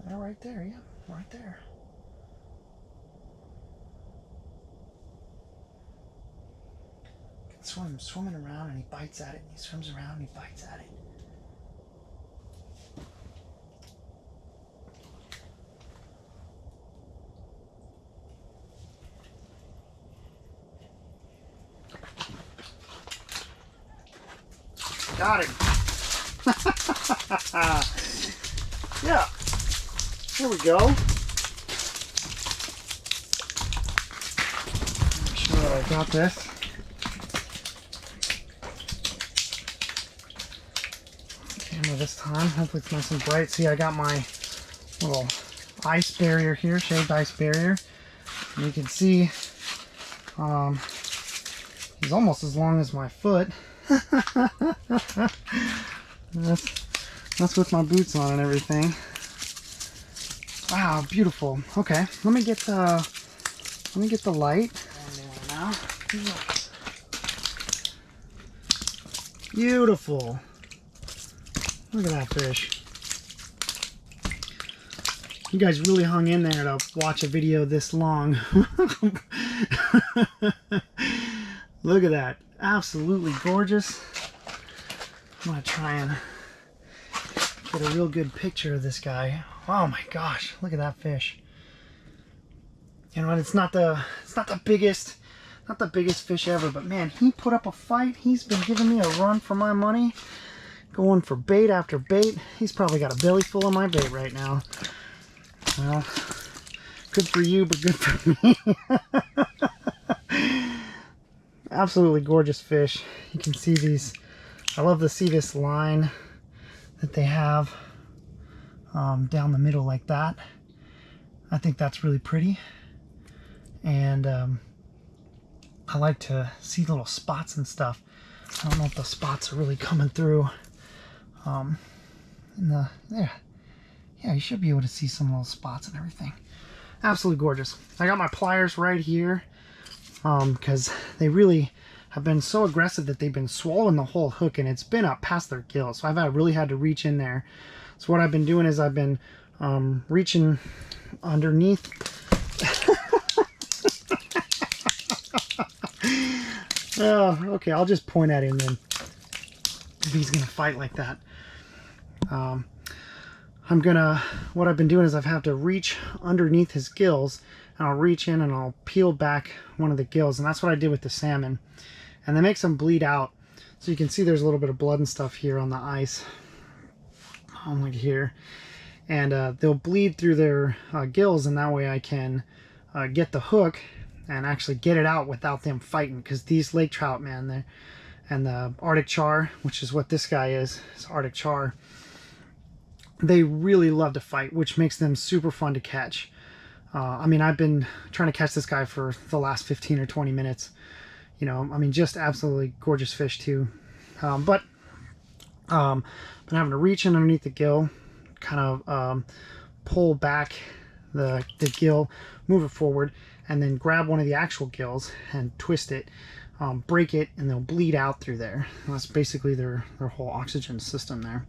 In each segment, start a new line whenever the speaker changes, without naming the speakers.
They're right there, yeah, right there. Swimming around, and he bites at it, and he swims around and he bites at it. Got him. Yeah. Here we go. Make sure that I got this. Camera this time. Hopefully it's nice and bright. See, I got my little ice barrier here, shaved ice barrier. And you can see he's almost as long as my foot. That's with my boots on and everything. Wow, beautiful. Okay, let me get the light. Now. Beautiful. Look at that fish. You guys really hung in there to watch a video this long. Look at that. Absolutely gorgeous. I'm going to try and get a real good picture of this guy. Oh my gosh, look at that fish. You know what, it's not the biggest fish ever, but man, he put up a fight. He's been giving me a run for my money. Going for bait after bait. He's probably got a belly full of my bait right now. Well, good for you, but good for me. Absolutely gorgeous fish. You can see these. I love to see this line that they have down the middle like that. I think that's really pretty. And I like to see little spots and stuff. I don't know if the spots are really coming through. Yeah, you should be able to see some little spots and everything. Absolutely gorgeous. I got my pliers right here because they really have been so aggressive that they've been swallowing the whole hook, and it's been up past their gills. So I've really had to reach in there. So what I've been doing is I've been reaching underneath. Oh, okay, I'll just point at him then if he's gonna fight like that. What I've been doing is I've had to reach underneath his gills, and I'll reach in and I'll peel back one of the gills, and that's what I did with the salmon. And that makes them bleed out. So you can see there's a little bit of blood and stuff here on the ice, like here. And they'll bleed through their gills, and that way I can get the hook and actually get it out without them fighting. Because these lake trout, man, and the Arctic char, which is what this guy is Arctic char, they really love to fight, which makes them super fun to catch. I mean, I've been trying to catch this guy for the last 15 or 20 minutes. You know, I mean, just absolutely gorgeous fish too. But been having to reach in underneath the gill, kind of pull back the gill, move it forward, and then grab one of the actual gills and twist it, break it, and they'll bleed out through there. And that's basically their whole oxygen system there.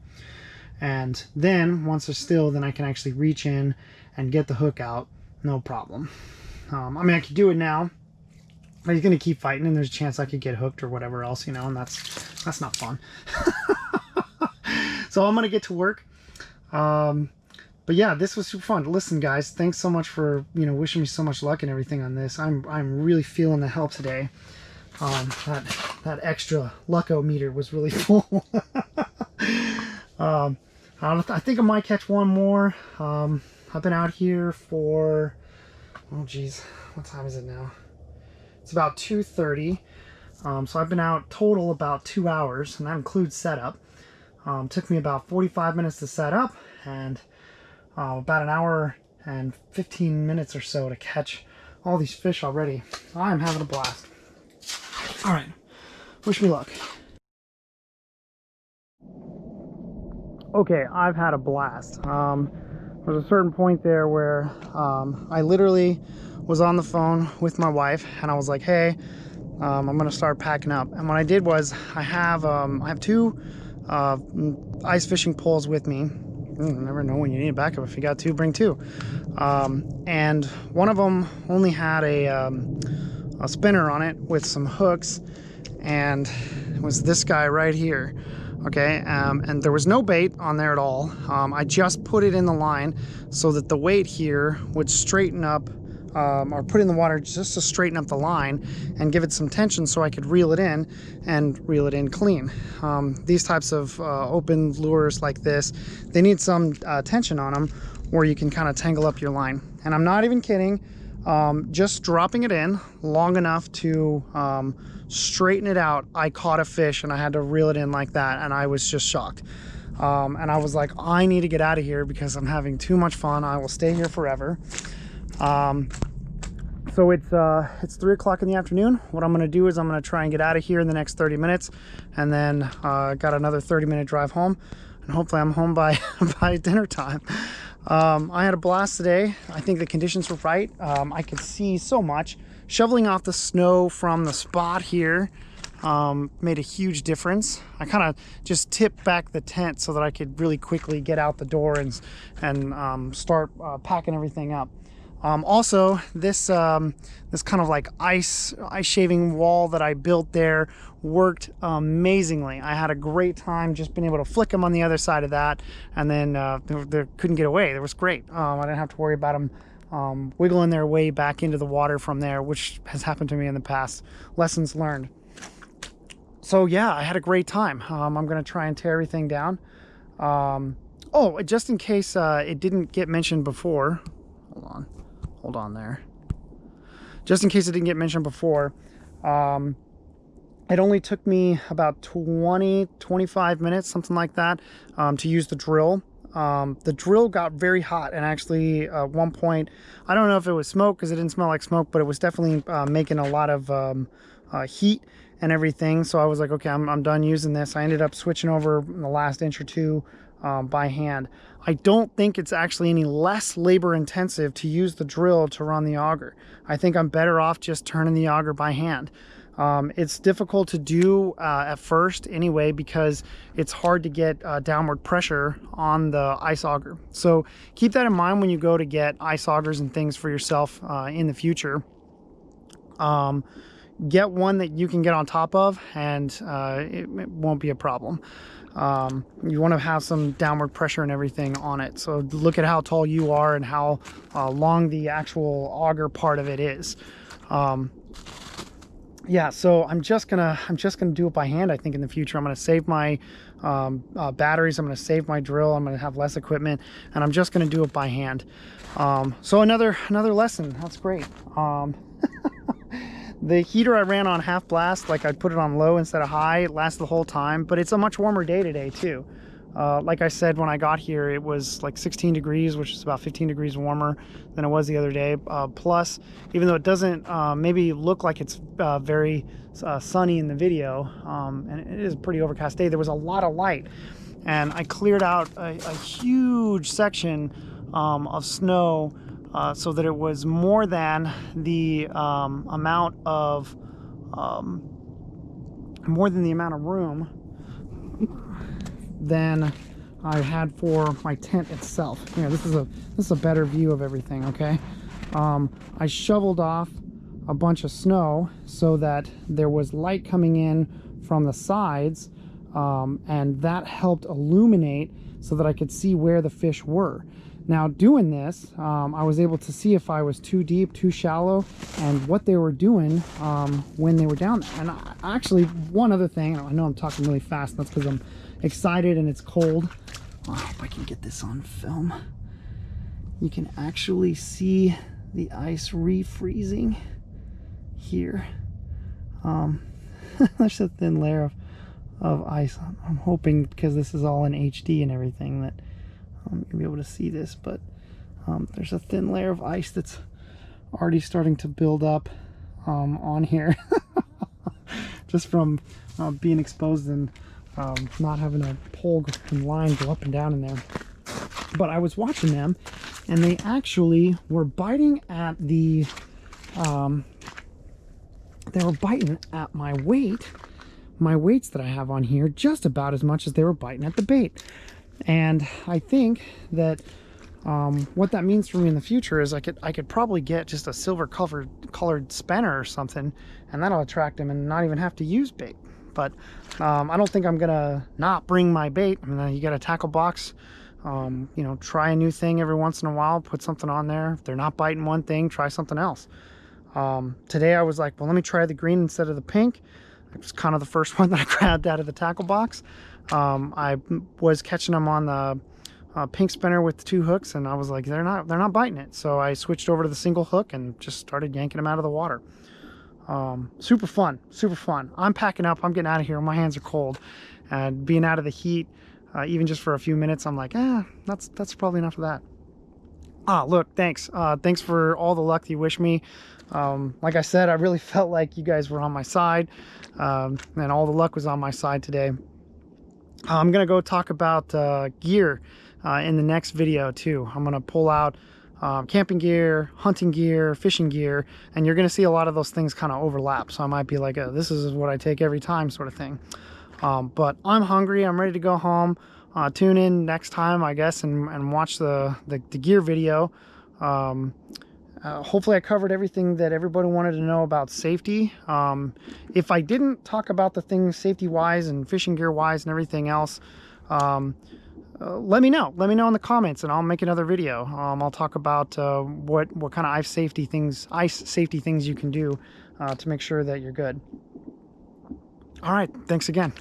And then once they're still, then I can actually reach in and get the hook out, no problem. I mean, I could do it now, but he's gonna keep fighting, and there's a chance I could get hooked or whatever else, you know, and that's not fun. So I'm gonna get to work. But yeah, this was super fun. Listen, guys, thanks so much for, you know, wishing me so much luck and everything on this. I'm really feeling the help today. That extra lucko meter was really full. I think I might catch one more. I've been out here for, oh geez, what time is it now? It's about 2:30. So I've been out total about 2 hours, and that includes setup. Took me about 45 minutes to set up, and about an hour and 15 minutes or so to catch all these fish already. I'm having a blast. All right, wish me luck. Okay, I've had a blast. There's a certain point there where I literally was on the phone with my wife, and I was like, hey, I'm gonna start packing up. And what I did was I have two ice fishing poles with me, never know when you need a backup. If you got two, bring two. And one of them only had a spinner on it with some hooks, and it was this guy right here. Okay, and there was no bait on there at all. I just put it in the line so that the weight here would straighten up, or put in the water just to straighten up the line and give it some tension so I could reel it in and reel it in clean. These types of open lures like this, they need some tension on them where you can kind of tangle up your line. And I'm not even kidding, just dropping it in long enough to straighten it out, I caught a fish and I had to reel it in like that, and I was just shocked. And I was like, I need to get out of here because I'm having too much fun. I will stay here forever. So it's 3 o'clock in the afternoon. What I'm going to do is I'm going to try and get out of here in the next 30 minutes, and then got another 30-minute drive home, and hopefully I'm home by by dinner time. I had a blast today. I think the conditions were right. I could see so much. Shoveling off the snow from the spot here made a huge difference. I kind of just tipped back the tent so that I could really quickly get out the door and start packing everything up. Also, this kind of like ice shaving wall that I built there worked amazingly. I had a great time just being able to flick them on the other side of that, and then they couldn't get away. It was great. I didn't have to worry about them wiggling their way back into the water from there, which has happened to me in the past. Lessons learned. So yeah, I had a great time. I'm going to try and tear everything down. Oh, just in case it didn't get mentioned before, hold on there. Just in case it didn't get mentioned before, it only took me about 25 minutes, something like that, to use the drill. The drill got very hot, and actually at one point, I don't know if it was smoke because it didn't smell like smoke, but it was definitely making a lot of heat and everything. So I was like, okay, I'm done using this. I ended up switching over in the last inch or two by hand. I don't think it's actually any less labor intensive to use the drill to run the auger. I think I'm better off just turning the auger by hand. It's difficult to do at first anyway, because it's hard to get downward pressure on the ice auger. So keep that in mind when you go to get ice augers and things for yourself in the future. Get one that you can get on top of, and it won't be a problem. You want to have some downward pressure and everything on it. So look at how tall you are and how long the actual auger part of it is. Yeah, so I'm just gonna do it by hand. I think in the future I'm gonna save my batteries, I'm gonna save my drill, I'm gonna have less equipment, and I'm just gonna do it by hand. So another lesson. That's great. The heater I ran on half blast, like I put it on low instead of high, it lasted the whole time, but it's a much warmer day today too. Like I said, when I got here, it was like 16 degrees, which is about 15 degrees warmer than it was the other day. Plus, even though it doesn't maybe look like it's very sunny in the video, and it is a pretty overcast day, there was a lot of light. And I cleared out a huge section of snow so that it was more than the amount of room than I had for my tent itself. You know, this is a better view of everything. Okay, I shoveled off a bunch of snow so that there was light coming in from the sides, and that helped illuminate so that I could see where the fish were. Now doing this, I was able to see if I was too deep, too shallow, and what they were doing when they were down there. And actually, one other thing, I know I'm talking really fast, that's because I'm excited and it's cold. I hope I can get this on film. You can actually see the ice refreezing here. There's a thin layer of ice. I'm hoping, because this is all in HD and everything, that you'll be able to see this, but there's a thin layer of ice that's already starting to build up on here just from being exposed and not having a pole and line go up and down in there. But I was watching them, and they actually were biting at the they were biting at my weights that I have on here just about as much as they were biting at the bait. And I think that what that means for me in the future is I could probably get just a silver colored spinner or something, and that'll attract them and not even have to use bait. But I don't think I'm gonna not bring my bait. I mean, you got a tackle box. You know, try a new thing every once in a while, put something on there. If they're not biting one thing, try something else. Today I was like, well, let me try the green instead of the pink. It was kind of the first one that I grabbed out of the tackle box. I was catching them on the pink spinner with the 2 hooks, and I was like, they're not biting it. So I switched over to the single hook and just started yanking them out of the water. Super fun, super fun. I'm packing up. I'm getting out of here. My hands are cold, and being out of the heat, even just for a few minutes, I'm like, that's probably enough of that. Look, thanks. Thanks for all the luck you wish me. Like I said, I really felt like you guys were on my side, and all the luck was on my side today. I'm gonna go talk about gear in the next video too. I'm gonna pull out camping gear, hunting gear, fishing gear, and you're gonna see a lot of those things kind of overlap. So I might be like, this is what I take every time sort of thing. But I'm hungry. I'm ready to go home. Tune in next time, I guess, and watch the gear video. Hopefully I covered everything that everybody wanted to know about safety. If I didn't talk about the things safety wise and fishing gear wise and everything else, let me know. Let me know in the comments, and I'll make another video. I'll talk about what kind of ice safety things you can do to make sure that you're good. All right, thanks again.